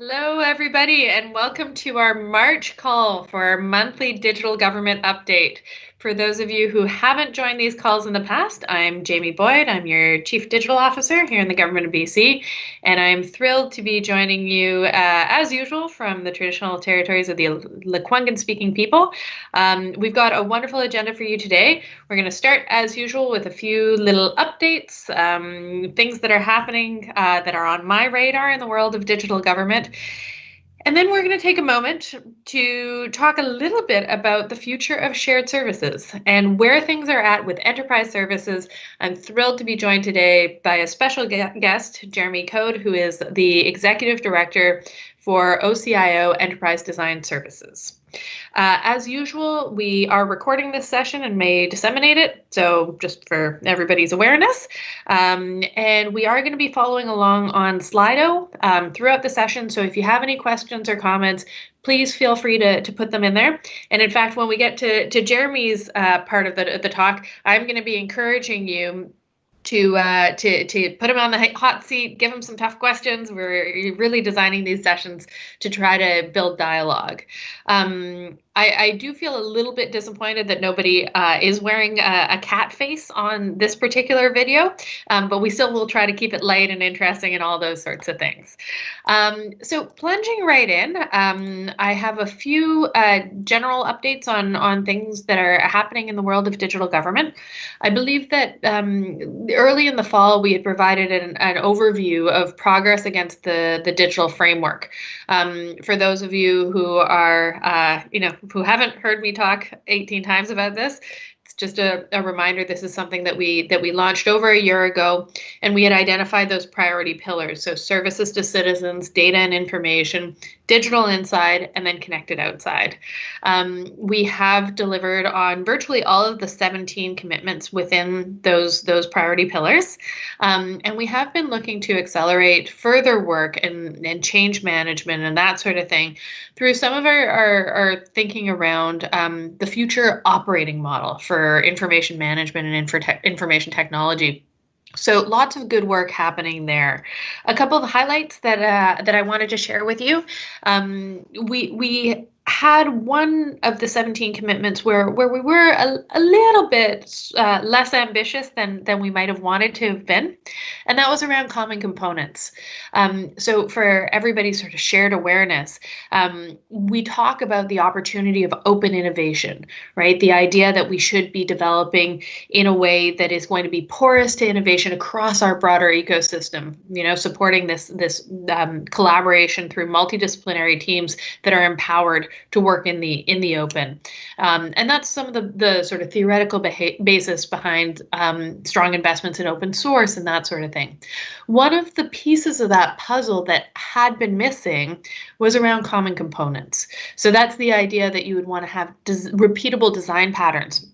Hello, everybody, and welcome to our March call for our monthly digital government update. For those of you who haven't joined these calls in the past, I'm Jamie Boyd. I'm your Chief Digital Officer here in the Government of BC, and I'm thrilled to be joining you, as usual, from the traditional territories of the Lekwungen-speaking people. We've got a wonderful agenda for you today. We're going to start, as usual, with a few little updates, things that are happening that are on my radar in the world of digital government. And then we're going to take a moment to talk a little bit about the future of shared services and where things are at with enterprise services. I'm thrilled to be joined today by a special guest, Jeremy Code, who is the Executive Director for OCIO Enterprise Design Services. As usual, we are recording this session and may disseminate it, so just for everybody's awareness. And we are going to be following along on Slido throughout the session, so if you have any questions or comments, please feel free to put them in there. And in fact, when we get to Jeremy's part of the talk, I'm going to be encouraging you to put him on the hot seat, give him some tough questions. We're really designing these sessions to try to build dialogue. I do feel a little bit disappointed that nobody is wearing a cat face on this particular video, but we still will try to keep it light and interesting and all those sorts of things. So plunging right in, I have a few general updates on things that are happening in the world of digital government. I believe that early in the fall, we had provided an overview of progress against the digital framework. For those of you who are, who haven't heard me talk 18 times about this, it's just a reminder. This is something that we launched over a year ago, and we had identified those priority pillars. So services to citizens, data and information, digital inside, and then connected outside. We have delivered on virtually all of the 17 commitments within those priority pillars. And we have been looking to accelerate further work and change management and that sort of thing through some of our thinking around the future operating model for information management and information technology. So lots of good work happening there. A couple of highlights that I wanted to share with you. We had one of the 17 commitments where we were a little bit less ambitious than we might have wanted to have been, and that was around common components. So for everybody's sort of shared awareness, we talk about the opportunity of open innovation, right? The idea that we should be developing in a way that is going to be porous to innovation across our broader ecosystem, supporting this collaboration through multidisciplinary teams that are empowered to work in the open. And that's some of the sort of theoretical basis behind strong investments in open source and that sort of thing. One of the pieces of that puzzle that had been missing was around common components. So that's the idea that you would want to have repeatable design patterns.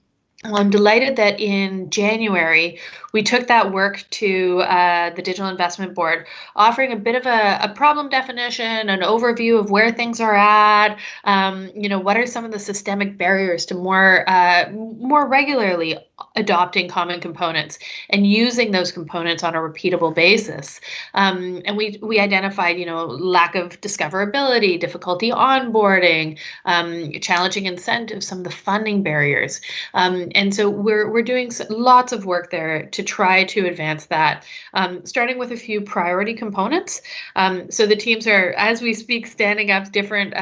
Well, I'm delighted that in January, we took that work to the Digital Investment Board, offering a bit of a problem definition, an overview of where things are at, what are some of the systemic barriers to more regularly adopting common components and using those components on a repeatable basis. And we identified, lack of discoverability, difficulty onboarding, challenging incentives, some of the funding barriers. And so we're doing lots of work there to try to advance that, starting with a few priority components. So the teams are, as we speak, standing up different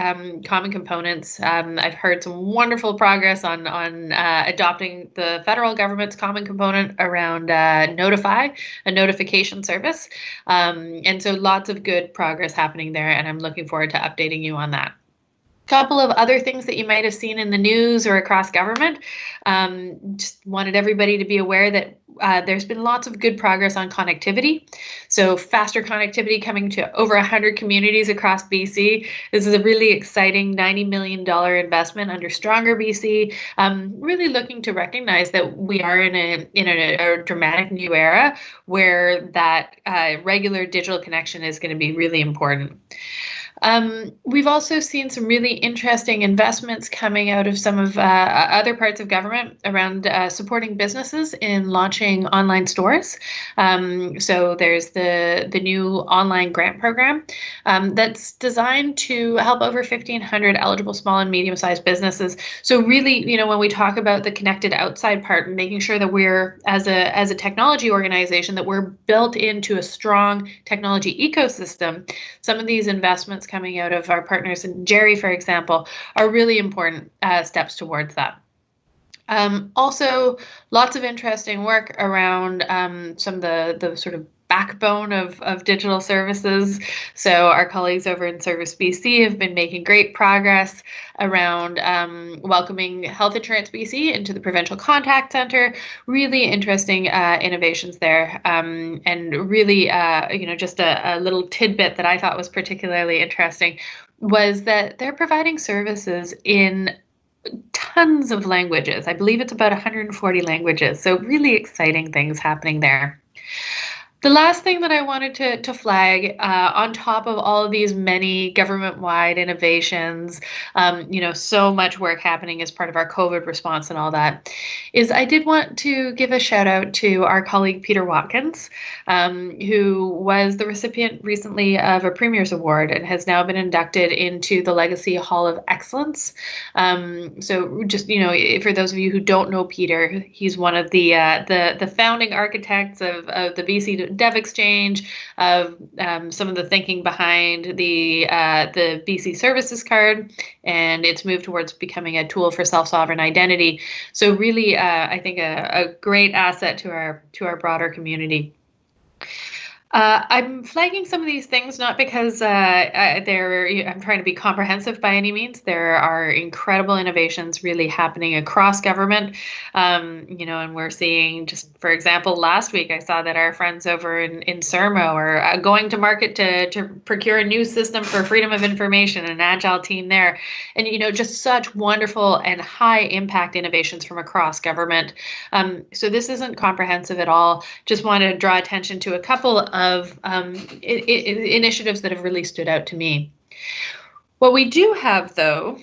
common components. I've heard some wonderful progress on adopting the federal government's common component around Notify, a notification service. And so lots of good progress happening there, and I'm looking forward to updating you on that. Couple of other things that you might have seen in the news or across government. Just wanted everybody to be aware that there's been lots of good progress on connectivity. So faster connectivity coming to over 100 communities across BC. This is a really exciting $90 million investment under Stronger BC. Really looking to recognize that we are in a dramatic new era where that regular digital connection is going to be really important. We've also seen some really interesting investments coming out of some of other parts of government around supporting businesses in launching online stores. So there's the new online grant program that's designed to help over 1,500 eligible small and medium-sized businesses. So really, when we talk about the connected outside part, making sure that we're, as a technology organization, that we're built into a strong technology ecosystem. Some of these investments coming out of our partners in Jerry, for example, are really important steps towards that. Also, lots of interesting work around some of the sort of backbone of digital services. So our colleagues over in Service BC have been making great progress around welcoming Health Insurance BC into the Provincial Contact Centre. Really interesting innovations there, and really, just a little tidbit that I thought was particularly interesting was that they're providing services in tons of languages. I believe it's about 140 languages. So really exciting things happening there. The last thing that I wanted to flag, on top of all of these many government-wide innovations, so much work happening as part of our COVID response and all that, is I did want to give a shout out to our colleague Peter Watkins, who was the recipient recently of a Premier's Award and has now been inducted into the Legacy Hall of Excellence. So just, for those of you who don't know Peter, he's one of the founding architects of the BC Dev Exchange, of some of the thinking behind the BC Services Card and its move towards becoming a tool for self-sovereign identity. So really, I think a great asset to our broader community. I'm flagging some of these things not because I'm trying to be comprehensive by any means. There are incredible innovations really happening across government, and we're seeing, just for example, last week I saw that our friends over in Sermo are going to market to procure a new system for freedom of information, an agile team there, and just such wonderful and high impact innovations from across government. So this isn't comprehensive at all. Just want to draw attention to a couple of initiatives that have really stood out to me. What we do have, though,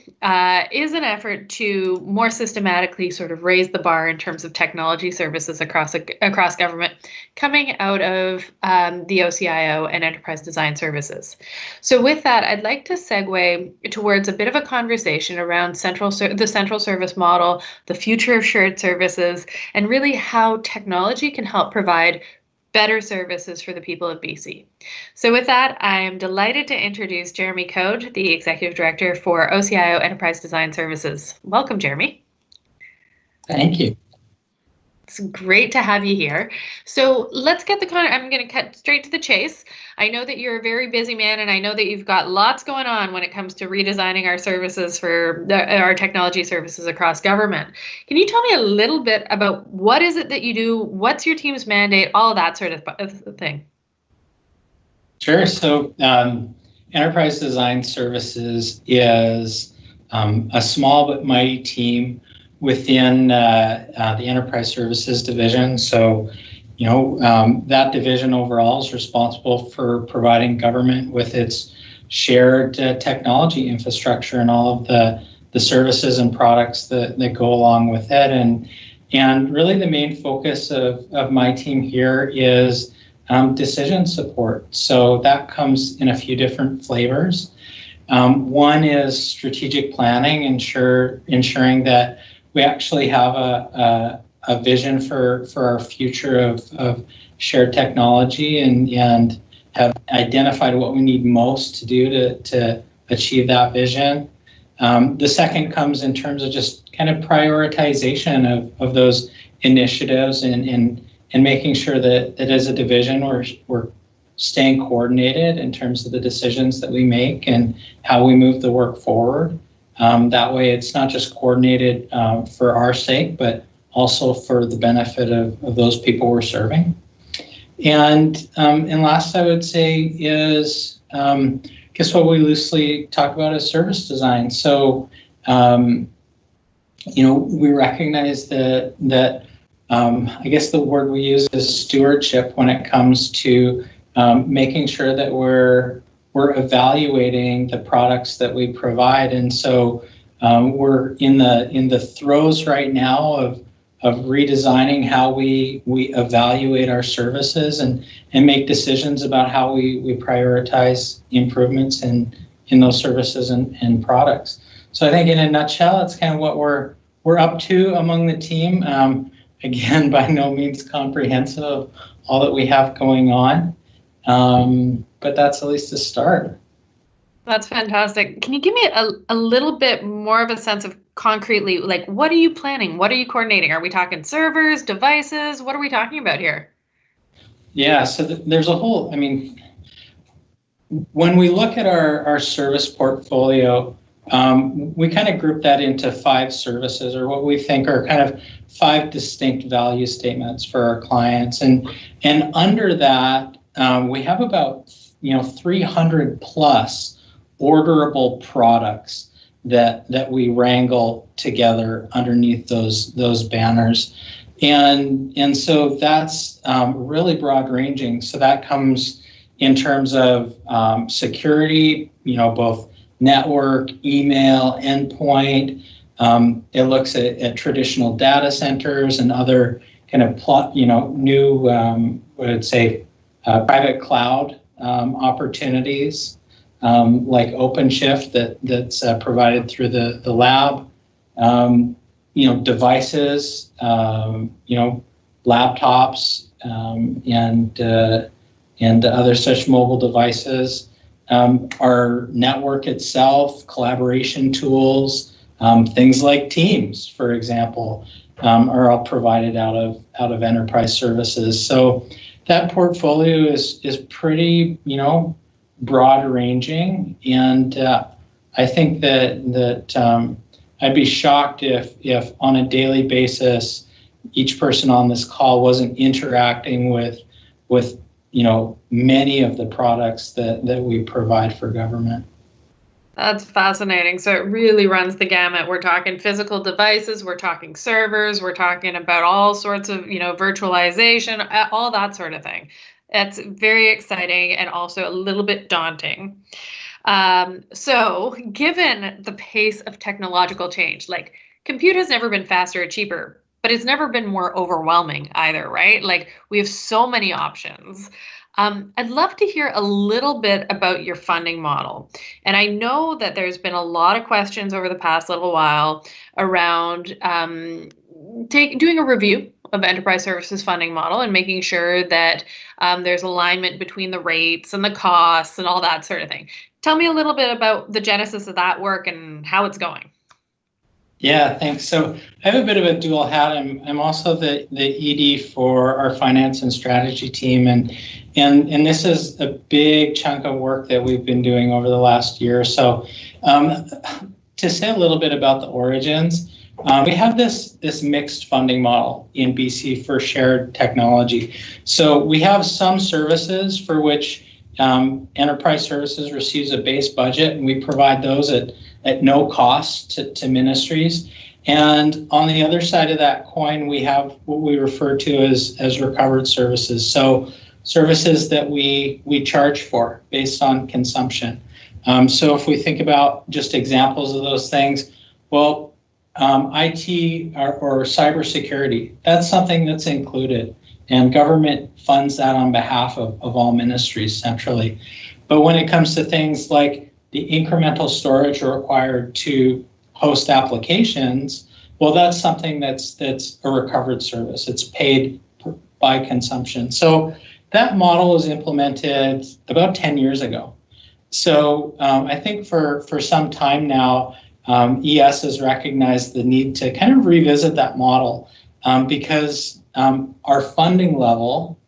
is an effort to more systematically sort of raise the bar in terms of technology services across government, coming out of the OCIO and Enterprise Design Services. So with that, I'd like to segue towards a bit of a conversation around the central service model, the future of shared services, and really how technology can help provide better services for the people of BC. So with that, I am delighted to introduce Jeremy Code, the Executive Director for OCIO Enterprise Design Services. Welcome, Jeremy. Thank you. It's great to have you here. So let's get I'm going to cut straight to the chase. I know that you're a very busy man, and I know that you've got lots going on when it comes to redesigning our services for our technology services across government. Can you tell me a little bit about what is it that you do? What's your team's mandate? All of that sort of thing. Sure. So Enterprise Design Services is a small but mighty team within the Enterprise Services division. So, that division overall is responsible for providing government with its shared technology infrastructure and all of the services and products that go along with it. And really the main focus of my team here is decision support. So that comes in a few different flavors. One is strategic planning, ensuring that we actually have a vision for our future of shared technology and have identified what we need most to do to achieve that vision. The second comes in terms of just kind of prioritization of those initiatives and making sure that as a division we're staying coordinated in terms of the decisions that we make and how we move the work forward. That way it's not just coordinated for our sake, but also for the benefit of those people we're serving. And last I would say is, guess what we loosely talk about is service design. So, we recognize that I guess the word we use is stewardship when it comes to making sure that we're we're evaluating the products that we provide. And so we're in the throes right now of redesigning how we evaluate our services and make decisions about how we prioritize improvements in those services and products. So I think in a nutshell, that's kind of what we're up to among the team. Again, by no means comprehensive of all that we have going on, but that's at least a start. That's fantastic. Can you give me a little bit more of a sense of concretely, like, what are you planning? What are you coordinating? Are we talking servers, devices? What are we talking about here? Yeah, so there's a whole, I mean, when we look at our service portfolio, we kind of group that into 5 services, or what we think are kind of 5 distinct value statements for our clients. And under that, we have about 300 plus orderable products that we wrangle together underneath those banners. And so that's really broad ranging. So that comes in terms of security, both network, email, endpoint. It looks at traditional data centers and other kind of new, what I'd say, private cloud opportunities, like OpenShift that's provided through the lab. Devices, laptops, and other such mobile devices. Our network itself, collaboration tools, things like Teams, for example, are all provided out of enterprise services. So that portfolio is pretty, broad ranging, and I think that I'd be shocked if on a daily basis each person on this call wasn't interacting with many of the products that we provide for government. That's fascinating. So it really runs the gamut. We're talking physical devices, we're talking servers, we're talking about all sorts of, virtualization, all that sort of thing. That's very exciting and also a little bit daunting. So given the pace of technological change, like compute has never been faster or cheaper, but it's never been more overwhelming either, right? Like we have so many options. I'd love to hear a little bit about your funding model. And I know that there's been a lot of questions over the past little while around doing a review of enterprise services funding model and making sure that there's alignment between the rates and the costs and all that sort of thing. Tell me a little bit about the genesis of that work and how it's going. Yeah, thanks. So I have a bit of a dual hat. I'm also the ED for our finance and strategy team, and this is a big chunk of work that we've been doing over the last year or so. To say a little bit about the origins, we have this mixed funding model in BC for shared technology. So we have some services for which enterprise services receives a base budget, and we provide those at no cost to ministries. And on the other side of that coin, we have what we refer to as recovered services. So services that we charge for based on consumption. So if we think about just examples of those things, well, IT or cybersecurity, that's something that's included, and government funds that on behalf of all ministries centrally. But when it comes to things like the incremental storage required to host applications, well, that's something that's a recovered service. It's paid by consumption. So that model was implemented about 10 years ago. So I think for some time now, ES has recognized the need to kind of revisit that model because our funding level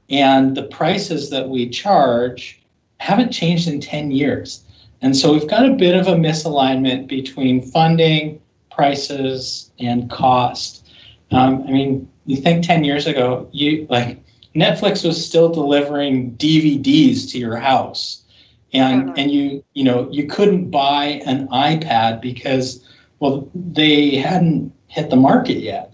and the prices that we charge haven't changed in 10 years. And so we've got a bit of a misalignment between funding, prices, and cost. You think 10 years ago, Netflix was still delivering DVDs to your house, and you couldn't buy an iPad because, well, they hadn't hit the market yet.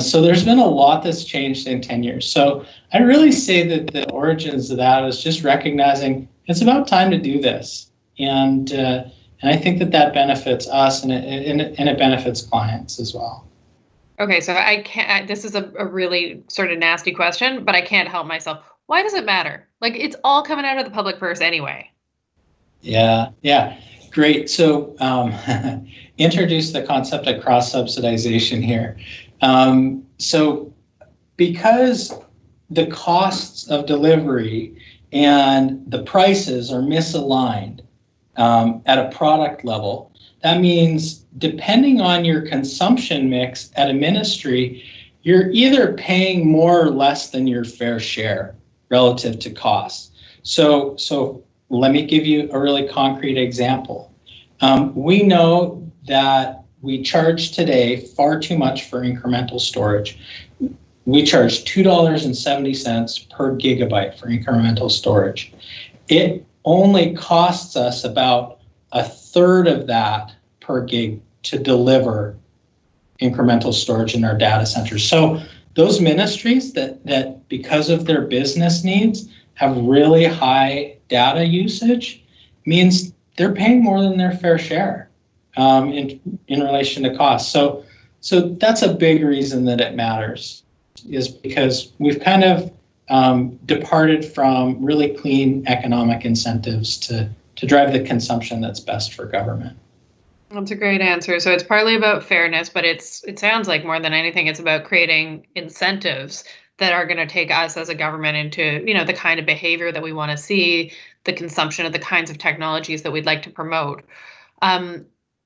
So there's been a lot that's changed in 10 years. So I'd really say that the origins of that is just recognizing it's about time to do this. And I think that benefits us, and it benefits clients as well. Okay, so I can't, this is a really sort of nasty question, but I can't help myself. Why does it matter? Like, it's all coming out of the public purse anyway. Yeah, great. So introduce the concept of cross-subsidization here. So because the costs of delivery and the prices are misaligned at a product level, that means depending on your consumption mix at a ministry, you're either paying more or less than your fair share relative to costs. So let me give you a really concrete example. We know that we charge today far too much for incremental storage. We charge $2.70 per gigabyte for incremental storage. It only costs us about a third of that per gig to deliver incremental storage in our data centers. So those ministries that because of their business needs have really high data usage means they're paying more than their fair share in relation to cost. So that's a big reason that it matters, is because we've kind of departed from really clean economic incentives to drive the consumption that's best for government. That's a great answer. So it's partly about fairness, but it sounds like more than anything, it's about creating incentives that are going to take us as a government into, the kind of behavior that we want to see, the consumption of the kinds of technologies that we'd like to promote.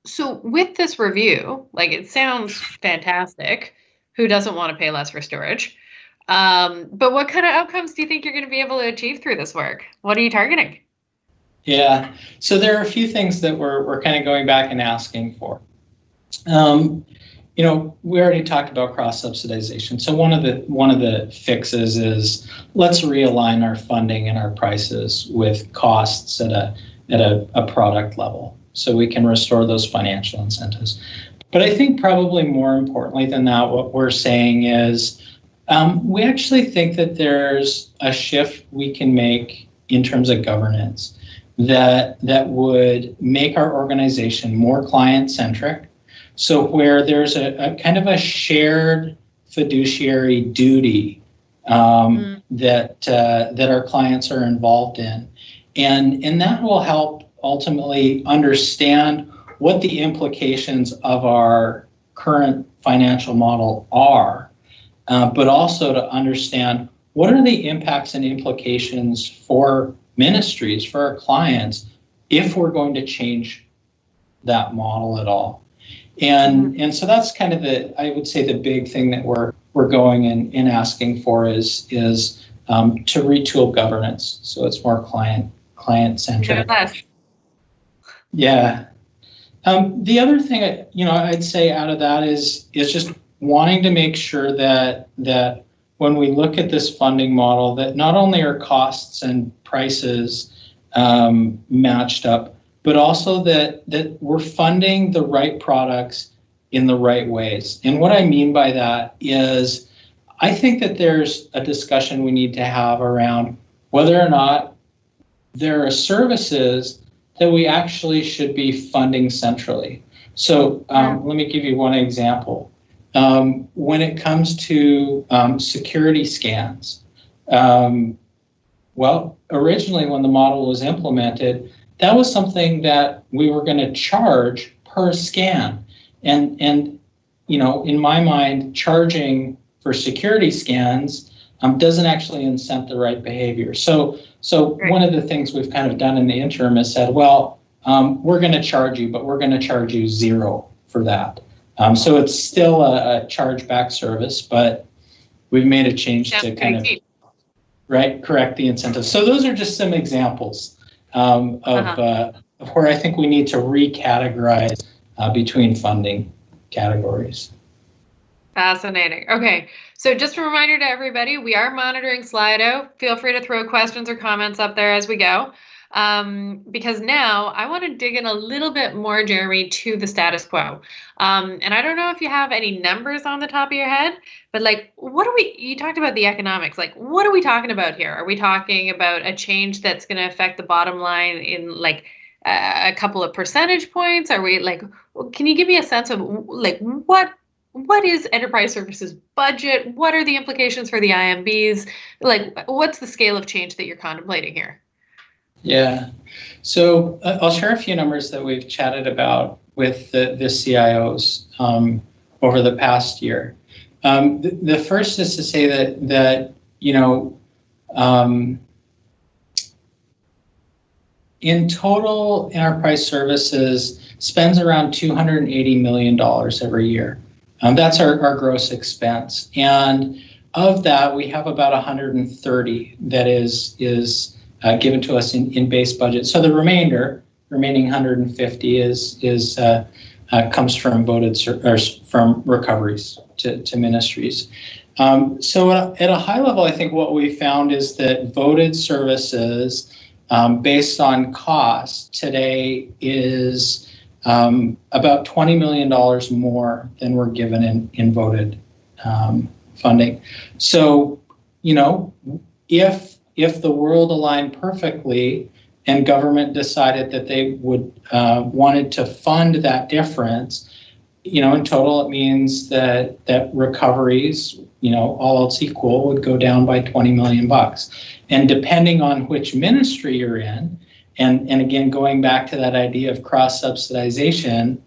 So with this review, like, it sounds fantastic. Who doesn't want to pay less for storage? But what kind of outcomes do you think you're going to be able to achieve through this work? What are you targeting? Yeah, so there are a few things that we're kind of going back and asking for. We already talked about cross-subsidization. So one of the fixes is let's realign our funding and our prices with costs at a product level, so we can restore those financial incentives. But I think probably more importantly than that, what we're saying is we actually think that there's a shift we can make in terms of governance that would make our organization more client-centric. So where there's a kind of a shared fiduciary duty that our clients are involved in, and that will help ultimately understand what the implications of our current financial model are, but also to understand what are the impacts and implications for ministries, for our clients, if we're going to change that model at all. And so that's kind of I would say the big thing that we're going and asking for is to retool governance so it's more client centric. Yeah. The other thing I'd say out of that is just wanting to make sure that when we look at this funding model, that not only are costs and prices matched up, but also that we're funding the right products in the right ways. And what I mean by that is I think that there's a discussion we need to have around whether or not there are services that we actually should be funding centrally. So let me give you one example. When it comes to security scans, originally when the model was implemented, that was something that we were going to charge per scan. And in my mind, charging for security scans doesn't actually incent the right behavior. So one of the things we've kind of done in the interim is said, we're going to charge you, but we're going to charge you $0 for that. So it's still a chargeback service, but we've made a change to kind of correct the incentives. So those are just some examples of where I think we need to recategorize between funding categories. Fascinating. Okay, so just a reminder to everybody, we are monitoring Slido. Feel free to throw questions or comments up there as we go. because now I want to dig in a little bit more, Jeremy, to the status quo. And I don't know if you have any numbers on the top of your head, but like, you talked about the economics, like, what are we talking about here? Are we talking about a change that's going to affect the bottom line in like a couple of percentage points? Are we like, can you give me a sense of like what is enterprise services budget? What are the implications for the IMBs? Like, what's the scale of change that you're contemplating here? Yeah. So I'll share a few numbers that we've chatted about with the CIOs over the past year. The first is to say that in total, enterprise services spends around $280 million every year. That's our gross expense. And of that, we have about 130 that is given to us in base budget. So the remaining 150 comes from from recoveries to ministries. So at a high level, I think what we found is that voted services based on cost today is about $20 million more than we're given in voted funding. So, if the world aligned perfectly and government decided that they would wanted to fund that difference, in total it means that recoveries, all else equal, would go down by $20 million. And depending on which ministry you're in, and again, going back to that idea of cross-subsidization,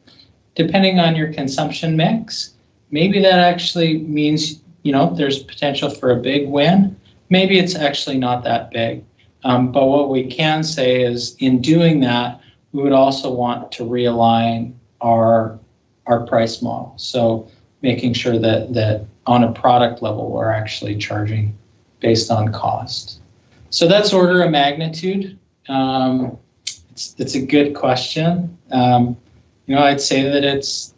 depending on your consumption mix, maybe that actually means, there's potential for a big win. Maybe it's actually not that big. But what we can say is in doing that, we would also want to realign our price model. So making sure that on a product level, we're actually charging based on cost. So that's order of magnitude. It's a good question. I'd say that it's,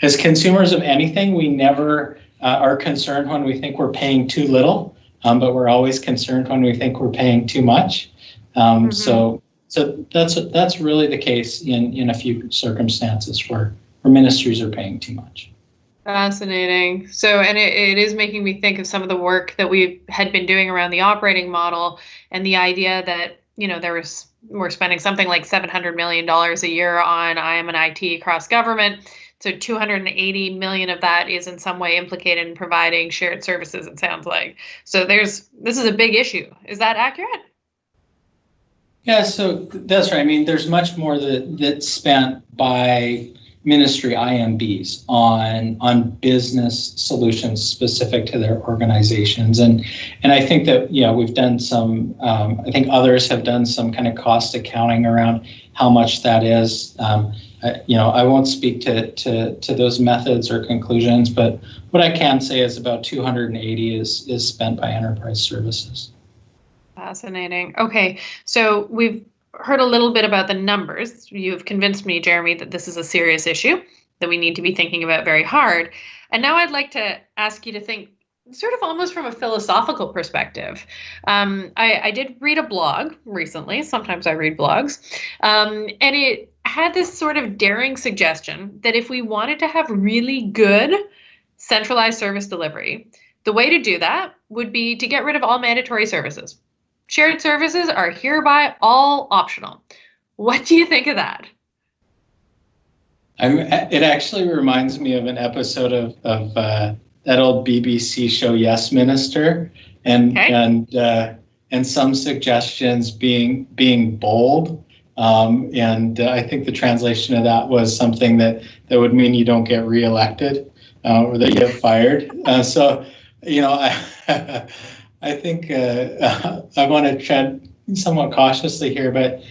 as consumers of anything, we never are concerned when we think we're paying too little, but we're always concerned when we think we're paying too much. So that's really the case in a few circumstances where ministries are paying too much. Fascinating. So, and it is making me think of some of the work that we had been doing around the operating model and the idea that, we're spending something like $700 million a year on IM and IT across government. So 280 million of that is in some way implicated in providing shared services, it sounds like. So this is a big issue. Is that accurate? Yeah, so that's right. I mean, there's much more that's spent by ministry IMBs on business solutions specific to their organizations. And I think that, we've done some, I think others have done some kind of cost accounting around how much that is. I won't speak to those methods or conclusions, but what I can say is about 280 is spent by enterprise services. Fascinating. Okay, so we've heard a little bit about the numbers. You've convinced me, Jeremy, that this is a serious issue that we need to be thinking about very hard. And now I'd like to ask you to think sort of almost from a philosophical perspective. I did read a blog recently. Sometimes I read blogs. And it had this sort of daring suggestion that if we wanted to have really good centralized service delivery, the way to do that would be to get rid of all mandatory services. Shared services are hereby all optional. What do you think of that? It actually reminds me of an episode of that old BBC show Yes Minister, and some suggestions being bold. And I think the translation of that was something that would mean you don't get reelected or that you get fired. I think I want to tread somewhat cautiously here, but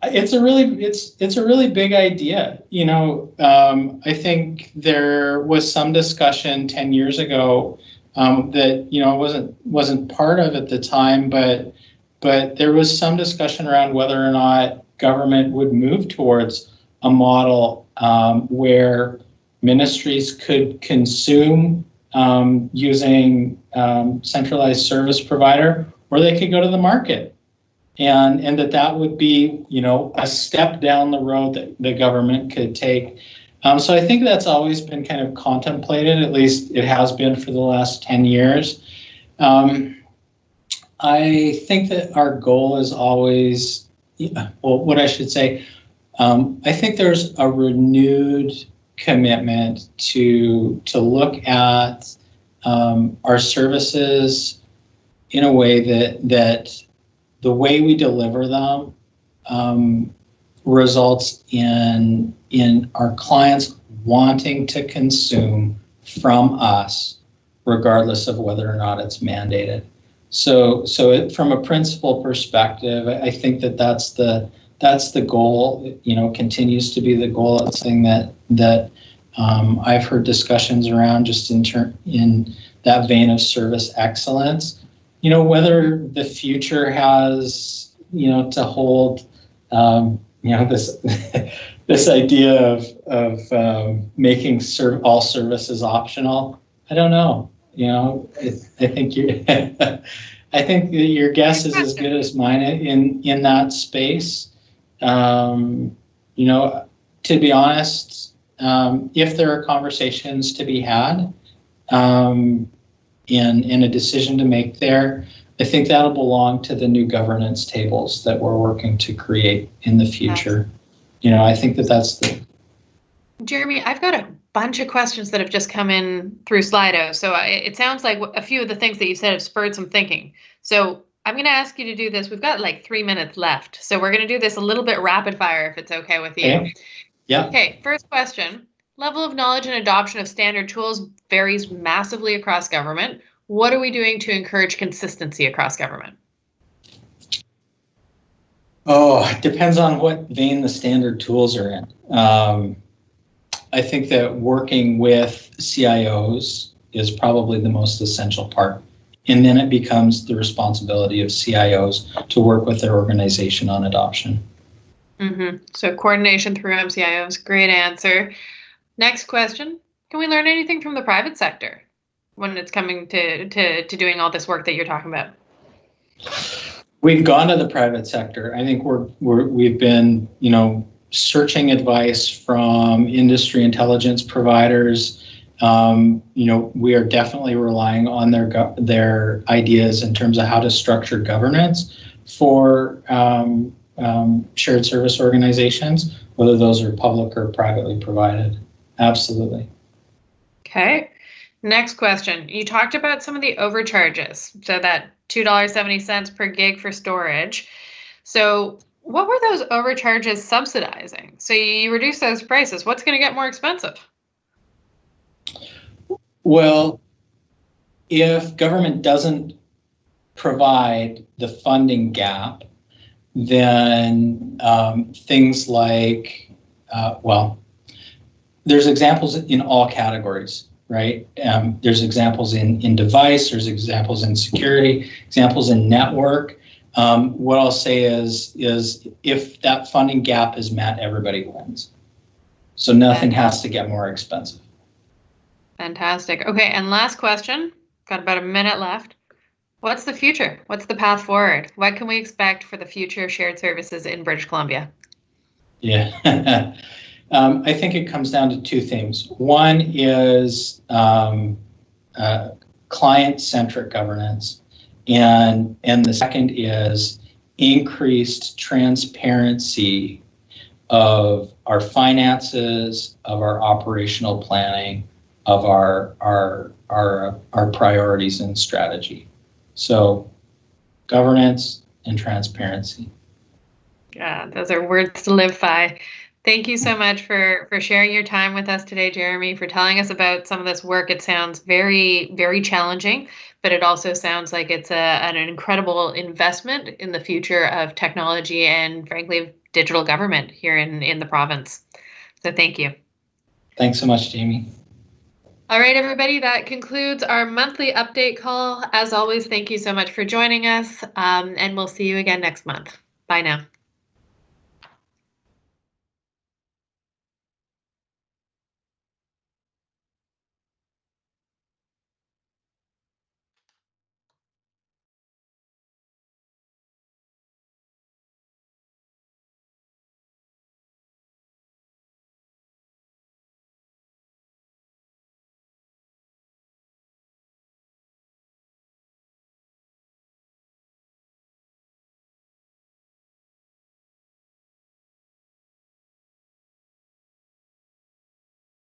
it's a really big idea. I think there was some discussion 10 years ago that wasn't part of at the time, but there was some discussion around whether or not government would move towards a model where ministries could consume using centralized service provider, or they could go to the market. And that would be, a step down the road that the government could take. So I think that's always been kind of contemplated, at least it has been for the last 10 years. I think that our goal is always, what I should say, I think there's a renewed commitment to look at our services in a way that the way we deliver them results in our clients wanting to consume from us, regardless of whether or not it's mandated. So from a principal perspective, I think that's the goal. Continues to be the goal. It's something that I've heard discussions around, just in that vein of service excellence. Whether the future has to hold this this idea of making all services optional. I don't know. I think I think your guess is as good as mine in that space. To be honest, if there are conversations to be had in a decision to make there, I think that'll belong to the new governance tables that we're working to create in the future. I think that's the... Jeremy, I've got a bunch of questions that have just come in through Slido. So it sounds like a few of the things that you said have spurred some thinking. So I'm going to ask you to do this. We've got like 3 minutes left. So we're going to do this a little bit rapid fire, if it's okay with you. Okay. Yeah. Okay, first question. Level of knowledge and adoption of standard tools varies massively across government. What are we doing to encourage consistency across government? Oh, it depends on what vein the standard tools are in. I think that working with CIOs is probably the most essential part. And then it becomes the responsibility of CIOs to work with their organization on adoption. Mm-hmm. So coordination through MCIOs, great answer. Next question. Can we learn anything from the private sector when it's coming to doing all this work that you're talking about? We've gone to the private sector. I think we've been, searching advice from industry intelligence providers. We are definitely relying on their ideas in terms of how to structure governance for shared service organizations, whether those are public or privately provided. Absolutely. Okay. Next question. You talked about some of the overcharges, so that $2.70 per gig for storage. So what were those overcharges subsidizing? So you reduce those prices. What's going to get more expensive? Well, if government doesn't provide the funding gap, then things like, there's examples in all categories, right? There's examples in device, there's examples in security, examples in network. What I'll say is if that funding gap is met, everybody wins. So nothing has to get more expensive. Fantastic. Okay, and last question. Got about a minute left. What's the future? What's the path forward? What can we expect for the future of shared services in British Columbia? Yeah. I think it comes down to two things. One is client-centric governance, and the second is increased transparency of our finances, of our operational planning, of our priorities and strategy. So governance and transparency. Yeah, those are words to live by. Thank you so much for sharing your time with us today, Jeremy, for telling us about some of this work. It sounds very, very challenging, but it also sounds like it's an incredible investment in the future of technology and, frankly, of digital government here in the province. So thank you. Thanks so much, Jamie. All right, everybody, that concludes our monthly update call. As always, thank you so much for joining us, and we'll see you again next month. Bye now.